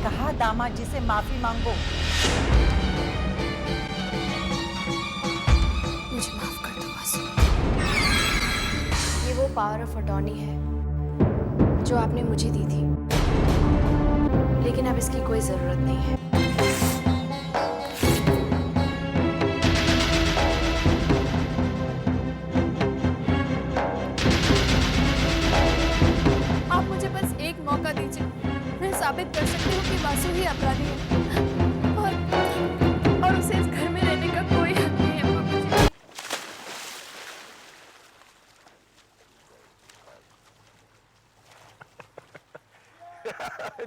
कहा दामाद जी से माफी मांगो। मुझे माफ कर दो वासु। ये वो पावर ऑफ अटॉर्नी है जो आपने मुझे दी थी, लेकिन अब इसकी कोई जरूरत नहीं है। आप मुझे बस एक मौका दीजिए, मैं साबित कर सकती हूँ कि वासु ही अपराधी है और उसे इस घर में रहने का कोई हक नहीं है। बाबूजी,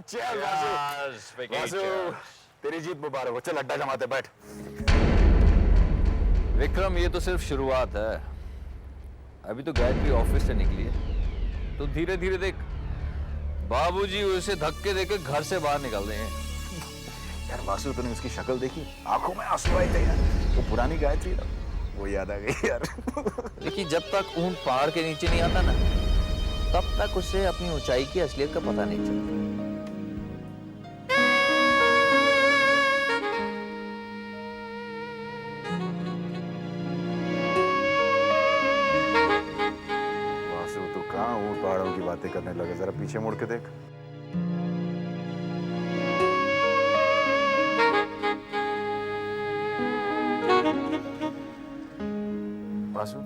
चल वासु, वासु, तेरी जीत मुबारक हो। चल अड्डा जमाते, बैठ। विक्रम, ये तो सिर्फ शुरुआत है। अभी तो गायत्री ऑफिस से निकली है, तो धीरे धीरे देख, बाबूजी उसे धक्के देके घर से बाहर निकाल रहे हैं। यार वासु, तूने उसकी शक्ल देखी? आंखों में आंसू आए थे यार। वो पुरानी गायत्री ना, वो याद आ गई यार। लेकिन जब तक ऊंट पहाड़ के नीचे नहीं आता ना, तब तक उसे अपनी ऊंचाई की असलियत का पता नहीं चलता। वासु, तू कहाँ ऊंट पहाड़ों की बातें करने लगे? जरा पीछे मुड़ के देख। वासु,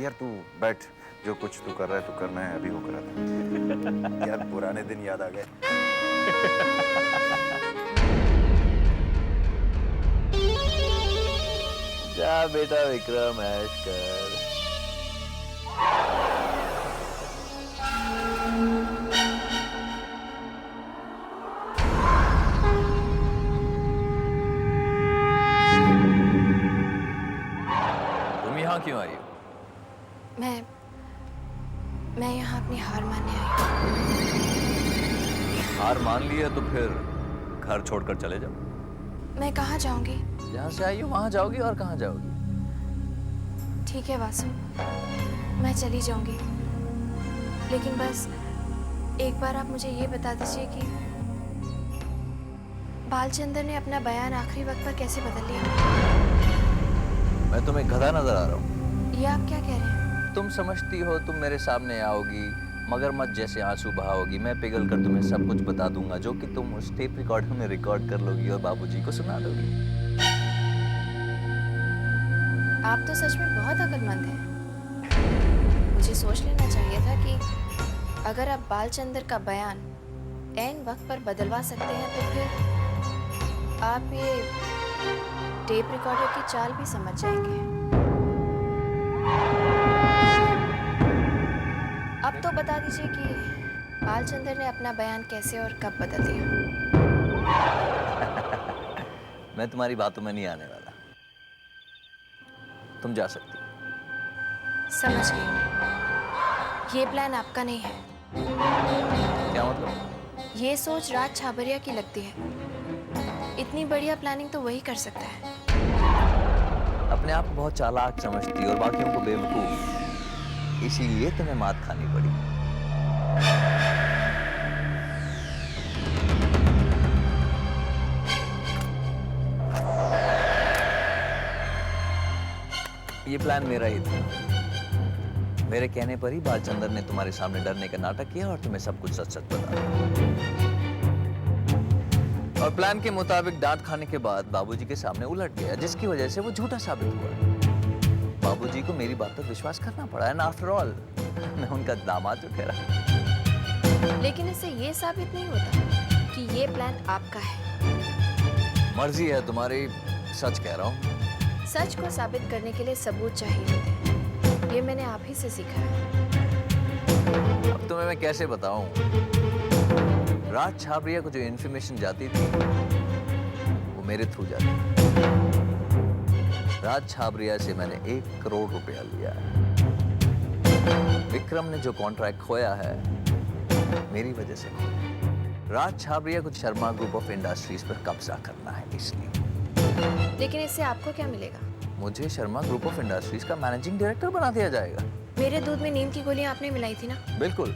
यार तू बैठ। जो कुछ तू कर रहा है तू करना है, अभी वो करा था। यार पुराने दिन याद आ गए। जा बेटा विक्रम, ऐश कर। तुम यहाँ क्यों आई हो? मैं यहाँ अपनी हार मानने आई हूँ। हार मान लिया तो फिर घर छोड़कर चले जाओ। मैं कहाँ जाऊँगी? जहाँ से आई हो वहाँ जाओगी, और कहाँ जाओगी? ठीक है वासु, मैं चली जाऊँगी, लेकिन बस एक बार आप मुझे ये बता दीजिए कि बालचंद्र ने अपना बयान आखिरी वक्त पर कैसे बदल लिया? मैं तुम्हें गधा नजर आ रहा हूँ? ये आप क्या कह रहे हैं? तुम समझती हो तुम मेरे सामने आओगी, मगरमच्छ जैसे आंसू बहाओगी, मैं पिघल कर तुम्हें सब कुछ बता दूंगा, जो कि तुम उस टेप रिकॉर्डर में रिकॉर्ड कर लोगी और बाबूजी को सुना दोगी। आप तो सच में बहुत अक्लमंद हैं। मुझे सोच लेना चाहिए था कि अगर आप बालचंद्र का बयान ऐन वक्त पर बदलवा सकते हैं, तो फिर आप ये टेप रिकॉर्डर की चाल भी समझ जाएंगे। अब तो बता दीजिए कि बालचंद्र ने अपना बयान कैसे और कब बदल दिया। मैं तुम्हारी बातों में नहीं आने वाला। तुम जा सकती हो। समझ गई। ये प्लान आपका नहीं है। क्या मतलब? ये सोच राज छाबरिया की लगती है। इतनी बढ़िया प्लानिंग तो वही कर सकता है। अपने आप को बहुत चालाक समझती और बाकियों को बेवकूफ, इसीलिए तुम्हें मात खानी पड़ी। ये प्लान मेरा ही था। मेरे कहने पर ही बालचंद्र ने तुम्हारे सामने डरने का नाटक किया और तुम्हें सब कुछ सच सच बता दिया। और प्लान के मुताबिक डांट खाने के बाद बाबूजी के सामने उलट गया, जिसकी वजह से वो झूठा साबित हुआ। बाबूजी को मेरी बात पर विश्वास करना पड़ा, एंड आफ्टर ऑल मैं उनका दामाद जो ठहरा। लेकिन इससे ये साबित नहीं होता कि ये प्लान आपका है। मर्जी है तुम्हारी, सच कह रहा हूँ। सच को साबित करने के लिए सबूत चाहिए होते हैं। ये मैंने आप ही से सीखा है। अब तुम्हें मैं कैसे बताऊं? राज छाबरिया को जो इन्फॉर्मेशन जाती थी वो मेरे थ्रू जाती थी। राज छाबरिया से मैंने 1 करोड़ रुपया लिया है। विक्रम ने जो कॉन्ट्रैक्ट खोया है मेरी वजह से खोया। राज छाबरिया को शर्मा ग्रुप ऑफ इंडस्ट्रीज पर कब्जा करना है, इसलिए। लेकिन इससे आपको क्या मिलेगा? मुझे शर्मा ग्रुप ऑफ इंडस्ट्रीज का मैनेजिंग डायरेक्टर बना दिया जाएगा। मेरे दूध में नींद की गोलियां आपने मिलाई थी ना? बिल्कुल।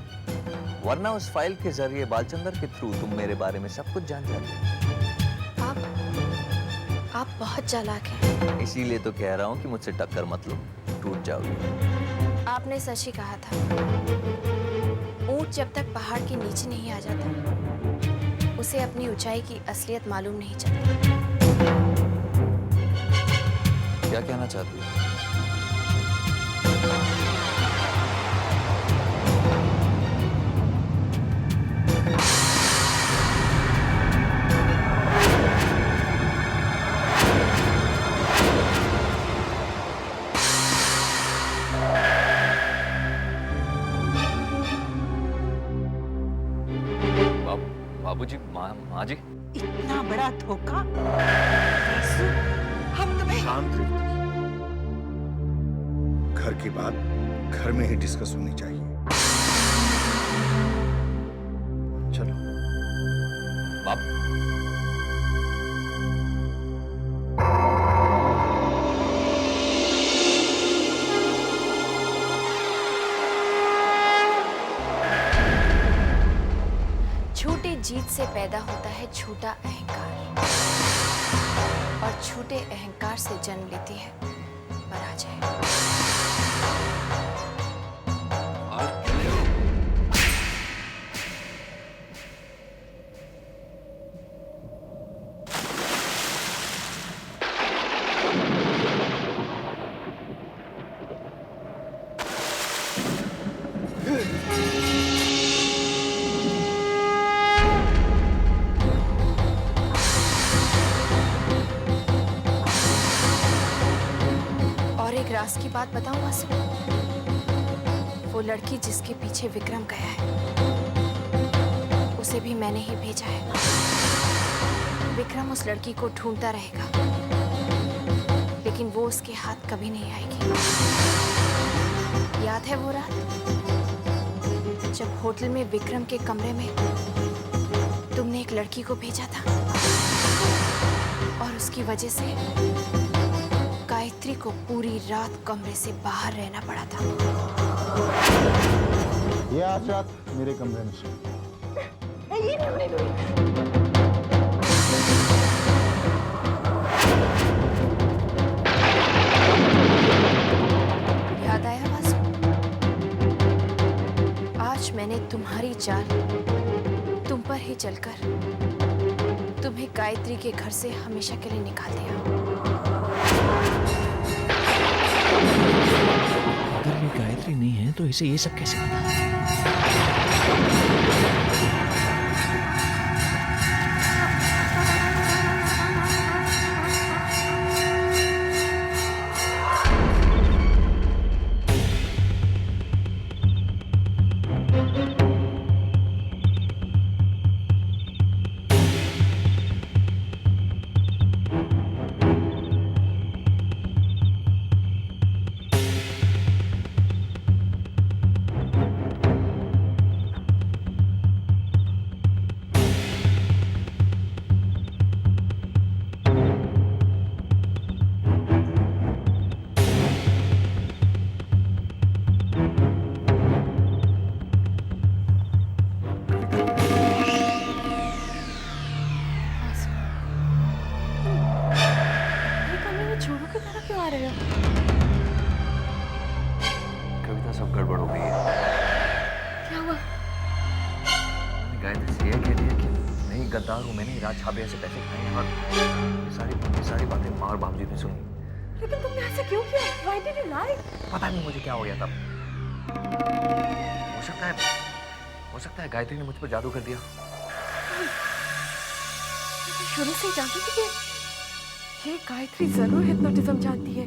वरना उस फाइल के जरिए बालचंदर के थ्रू तुम मेरे बारे में सब कुछ जान जाते। आप बहुत चालाक हैं। इसीलिए तो कह रहा हूँ कि मुझसे टक्कर मत लो, टूट जाओगे। आपने सच ही कहा था। ऊंट जब तक पहाड़ के नीचे नहीं आ जाता, उसे अपनी ऊंचाई की असलियत मालूम नहीं चलती। क्या कहना चाहती हो? बाबूजी, माँ जी, इतना बड़ा धोखा। वासु, हम तुम्हें शांत रहिए। घर की बात घर में ही डिस्कस होनी चाहिए। चलो। बाप छोटे जीत से पैदा होता है छोटा अहंकार, और छोटे अहंकार से जन्म लेती है पराजय। राज की बात बताऊं वासु? वो लड़की जिसके पीछे विक्रम गया है, उसे भी मैंने ही भेजा है। विक्रम उस लड़की को ढूंढता रहेगा, लेकिन वो उसके हाथ कभी नहीं आएगी। याद है वो रात जब होटल में विक्रम के कमरे में तुमने एक लड़की को भेजा था, और उसकी वजह से गायत्री को पूरी रात कमरे से बाहर रहना पड़ा था। ये आज रात मेरे कमरे में सोई। याद आया वासु? आज मैंने तुम्हारी चाल तुम पर ही चलकर तुम्हें गायत्री के घर से हमेशा के लिए निकाल दिया। अगर ये गायत्री नहीं है तो इसे ये सब कैसे पता? कविता, सब गड़बड़ हो गई है। क्या हुआ? मैंने गायत्री से यह कह दिया कि मैं ही गद्दार हूँ, मैंने ही राज छाबिया से पैसे खाए हैं, और ये सारी बातें माँ और बाबूजी ने सुनी। लेकिन तुमने ऐसा क्यों किया? Why did you lie? पता नहीं मुझे क्या हो गया तब। हो सकता है गायत्री ने मुझ पर जादू कर दिया। शुरू से ही जानती थी कि ये गायत्री जरूर हिप्नोटिज्म जानती है।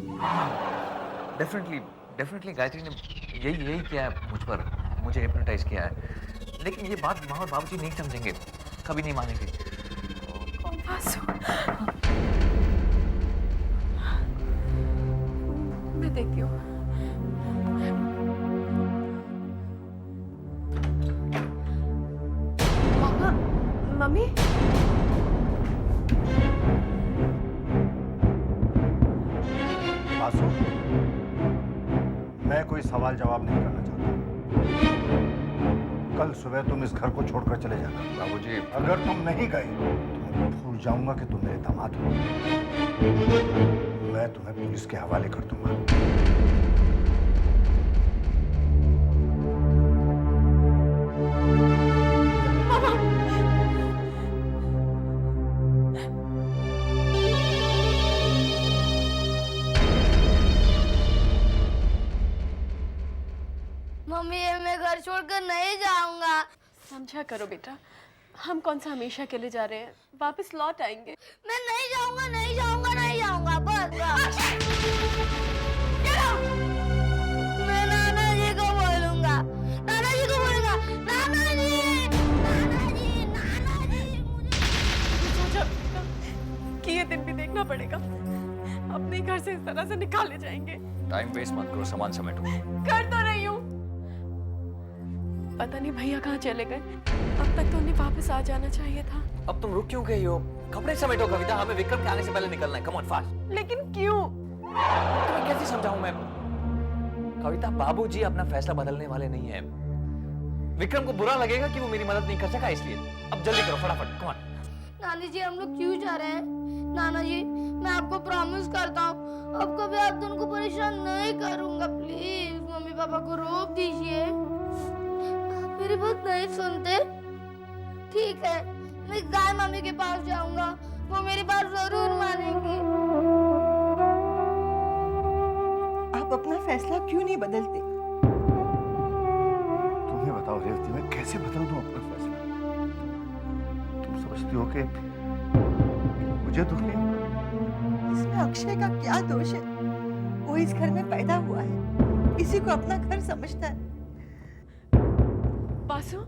डेफिनेटली गायत्री ने यही किया है मुझ पर, मुझे हिप्नोटाइज किया है। लेकिन ये बात माँ और बाबूजी नहीं समझेंगे, कभी नहीं मानेंगे। वासु, मैं देखती हूँ। पापा, मम्मी, वासु, मैं कोई सवाल जवाब नहीं करना चाहता। कल सुबह तुम इस घर को छोड़कर चले जाना। बाबूजी, अगर तुम नहीं गए तो मैं भूल जाऊंगा कि तुम मेरे दामाद हो। मैं तुम्हें पुलिस के हवाले कर दूंगा। मम्मी ये मैं घर छोड़कर नहीं जाऊंगा। समझा करो बेटा, हम कौन सा हमेशा के लिए जा रहे हैं, वापस लौट आएंगे। मैं नहीं जाऊंगा, नहीं जाऊंगा, नहीं जाऊंगा, बस। मैं नाना जी को बोलूंगा, नाना जी को बोलूंगा, नाना जी, नाना जी, नाना जी। सोचा बेटा कि ये दिन भी देखना पड़ेगा, अपने घर से इस तरह से निकाले जाएंगे। टाइम वेस्ट मत करो, सामान समेटो। कर तो रही हूँ। पता नहीं भैया कहाँ चले गए, अब तक तो उन्हें वापस आ जाना चाहिए था। अब तुम रुक क्यों गई हो? कपड़े समेटो कविता, हमें विक्रम के आने से पहले निकलना है। Come on fast. लेकिन क्यों? तुम्हें कैसे समझाऊं मैं? कविता, बाबूजी अपना फैसला बदलने वाले नहीं हैं। विक्रम को बुरा लगेगा कि वो मेरी मदद नहीं कर सका, इसलिए अब जल्दी करो, फटाफट। Come on. नानी जी हम लोग क्यों जा रहे हैं? नाना जी मैं आपको प्रॉमिस करता हूँ अब कभी आप दोनों को परेशान नहीं करूंगा। प्लीज मम्मी पापा को रोक दीजिए। मेरी बात नहीं सुनते? ठीक है, मैं गाय मम्मी के पास जाऊंगा, वो मेरी बात जरूर मानेंगी। आप अपना फैसला क्यों नहीं बदलते? तुम्हें बताओ रेवती, मैं कैसे बदल दूं अपना फैसला? तुम समझती हो कि मुझे दुख नहीं होगा? इसमें अक्षय का क्या दोष है? वो इस घर में पैदा हुआ है, इसी को अपना घर समझता है। बासु,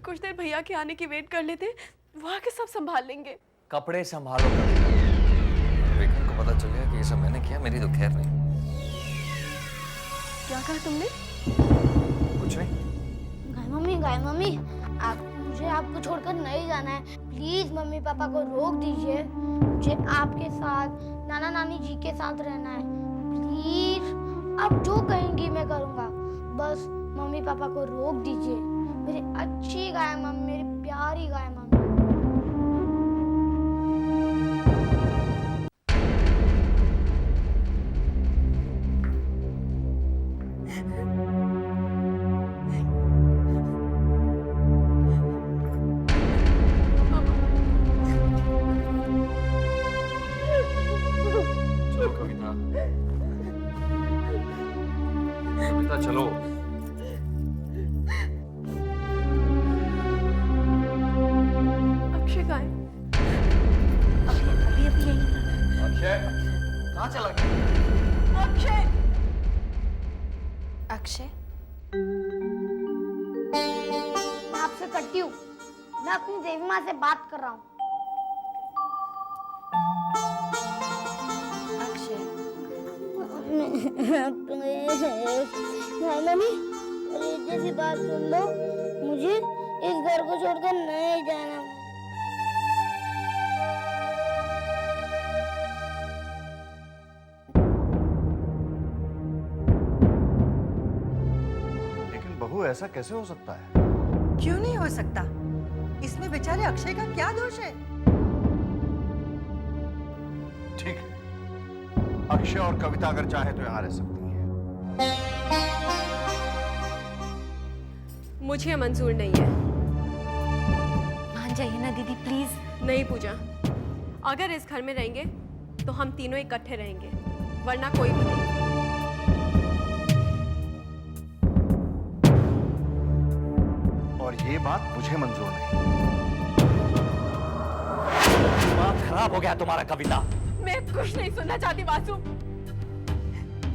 कुछ देर भैया के आने की वेट कर लेते, वो आके सब संभाल लेंगे। कपड़े संभालो कविता। विक्रम को पता चल गया कि ये सब मैंने किया, मेरी तो खैर नहीं। क्या कहा तुमने? कुछ नहीं। गाय मम्मी मुझे आपको छोड़कर नहीं जाना है। प्लीज मम्मी पापा को रोक दीजिए। मुझे आपके साथ नाना नानी जी के साथ रहना है। प्लीज आप जो कहेंगी मैं करूँगा, बस मम्मी पापा को रोक दीजिए। मेरी अच्छी गाय मम्मी, मेरी प्यारी गाय मम्मी। चलो कविता, कविता चलो। अक्षय कहाँ है? अभी अभी यही था। अक्षय कहाँ चला गया? अक्षय! अक्षय, मैं आपसे करती हूँ, मैं अपनी देवी माँ से बात कर रहा हूँ। अक्षय, मम्मी जैसी बात सुन लो, मुझे इस घर को छोड़कर नहीं जाना। लेकिन बहू ऐसा कैसे हो सकता है? क्यों नहीं हो सकता? इसमें बेचारे अक्षय का क्या दोष है? ठीक है, अक्षय और कविता अगर चाहे तो यहाँ रह सकती हैं। मुझे मंजूर नहीं है। मान जाइए ना दीदी प्लीज। नहीं पूजा, अगर इस घर में रहेंगे तो हम तीनों इकट्ठे रहेंगे, वरना कोई भी नहीं। और ये बात मुझे मंजूर नहीं। दिमाग खराब हो गया तुम्हारा कविता। मैं कुछ नहीं सुनना चाहती वासु।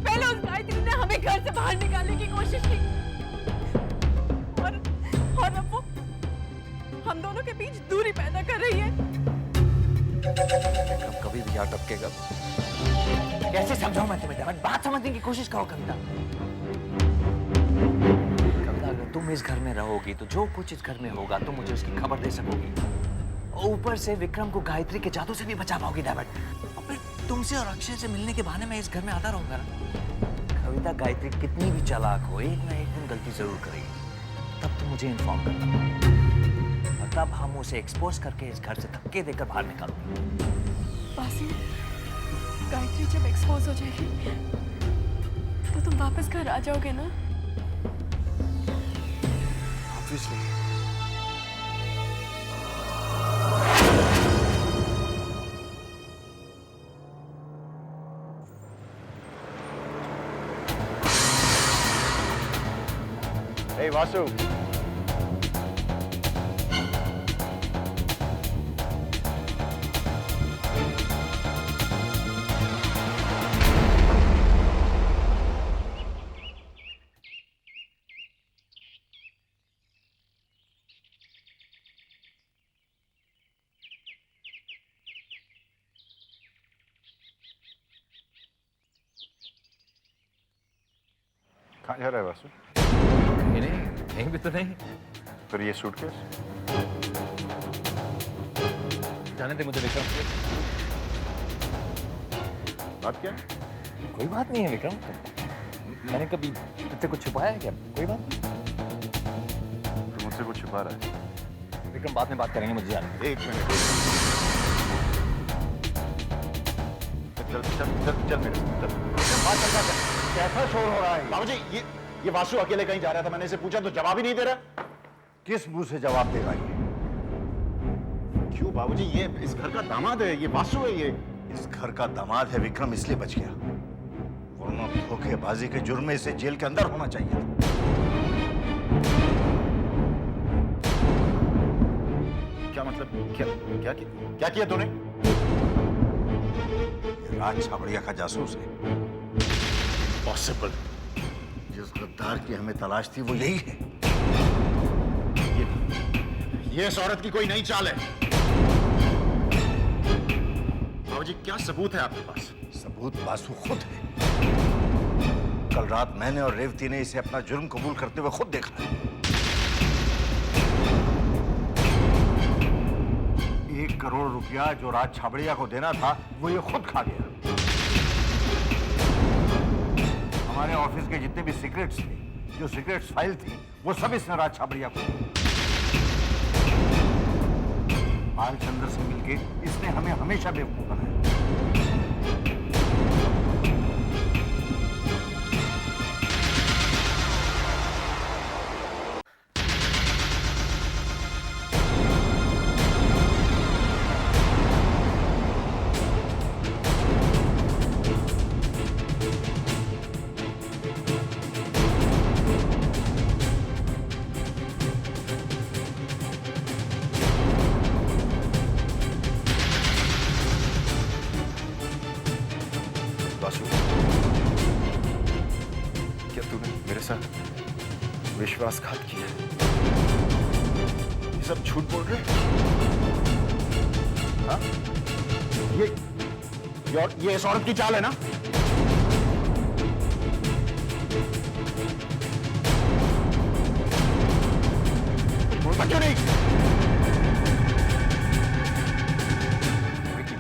पहले उस गायत्री ने हमें घर से बाहर निकालने की कोशिश की, और अब वो हम दोनों के बीच दूरी पैदा कर रही है। विक्रम कभी भी यहाँ टपकेगा। कैसे समझाऊं मैं तुम्हें? डेविड, बात समझने की कोशिश करो कविता। कविता, अगर तुम इस घर में रहोगी तो जो कुछ इस घर में होगा तुम मुझे उसकी खबर दे सकोगी। और ऊपर से विक्रम को गायत्री के जादू से भी बचा पाओगी डेविड। और फिर तुमसे और अक्षय से मिलने के बहाने मैं इस घर में आता रहूंगा ना। कविता, गायत्री कितनी भी चालाक हो, एक ना एक दिन गलती जरूर करेगी। तब तुम मुझे इन्फॉर्म करना और तब हम उसे एक्सपोज करके इस घर से धक्के देकर बाहर निकालेंगे। वासु, गायत्री जब एक्सपोज हो जाएगी तो तुम वापस घर आ जाओगे ना? ऑब्वियसली। Hey Vasu. कहाँ जा रहा है वासु? कहीं नहीं, कहीं भी तो नहीं। फिर ये सूटकेस? जाने दे मुझे विक्रम। बात क्या है? कोई बात नहीं है विक्रम, मैंने कभी तुझसे कुछ छुपाया है क्या? कोई बात नहीं। तू मुझसे कुछ छुपा रहा है? विक्रम बाद में बात करेंगे, मुझे जाने दे। एक मिनट। चल चल चल चल मेरे साथ चल। बात चल रहा है, कैसा शोर हो रहा है? बाबूजी ये वासु अकेले कहीं जा रहा था, मैंने इसे पूछा तो जवाब ही नहीं दे रहा। किस मुंह से जवाब देगा ये? क्यों बाबूजी, ये इस घर का दामाद है, ये वासु है। ये इस घर का दामाद है, विक्रम इसलिए बच गया, वरना धोखेबाजी के जुर्म में इसे जेल के अंदर होना चाहिए था। क्या मतलब? क्या किया तूने? ये राज छाबड़िया का जासूस है। पॉसिबल। जिस गद्दार की हमें तलाश थी वो यही है। ये इस औरत की कोई नई चाल है। बाबूजी क्या सबूत है आपके पास? सबूत वासु खुद है। कल रात मैंने और रेवती ने इसे अपना जुर्म कबूल करते हुए खुद देखा है। 1 करोड़ रुपया जो राज छाबड़िया को देना था वो ये खुद खा गया। हमारे ऑफिस के जितने भी सीक्रेट्स थे, जो सीक्रेट्स फाइल थी, वो सब इसने राज छाबड़िया को दी। बालचंद्र से मिलके इसने हमें हमेशा बेवकूफ बनाया। वासु, क्या तूने मेरे साथ विश्वासघात किया? ये सब झूठ बोल रहे? हाँ? ये इस औरत की चाल है ना? बोलता क्यों नहीं? विकी,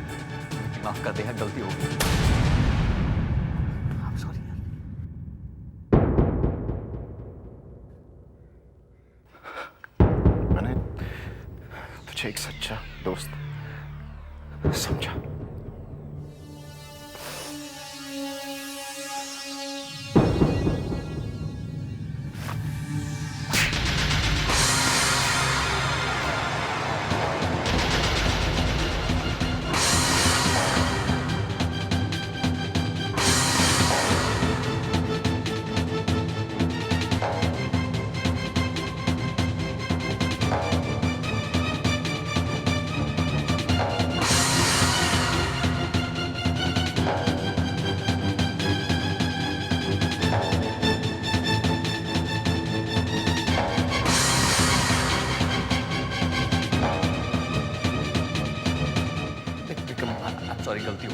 माफ कर दे, गलती हो गई। मैंने तुझे एक सच्चा दोस्त समझा। सॉरी, गलती हो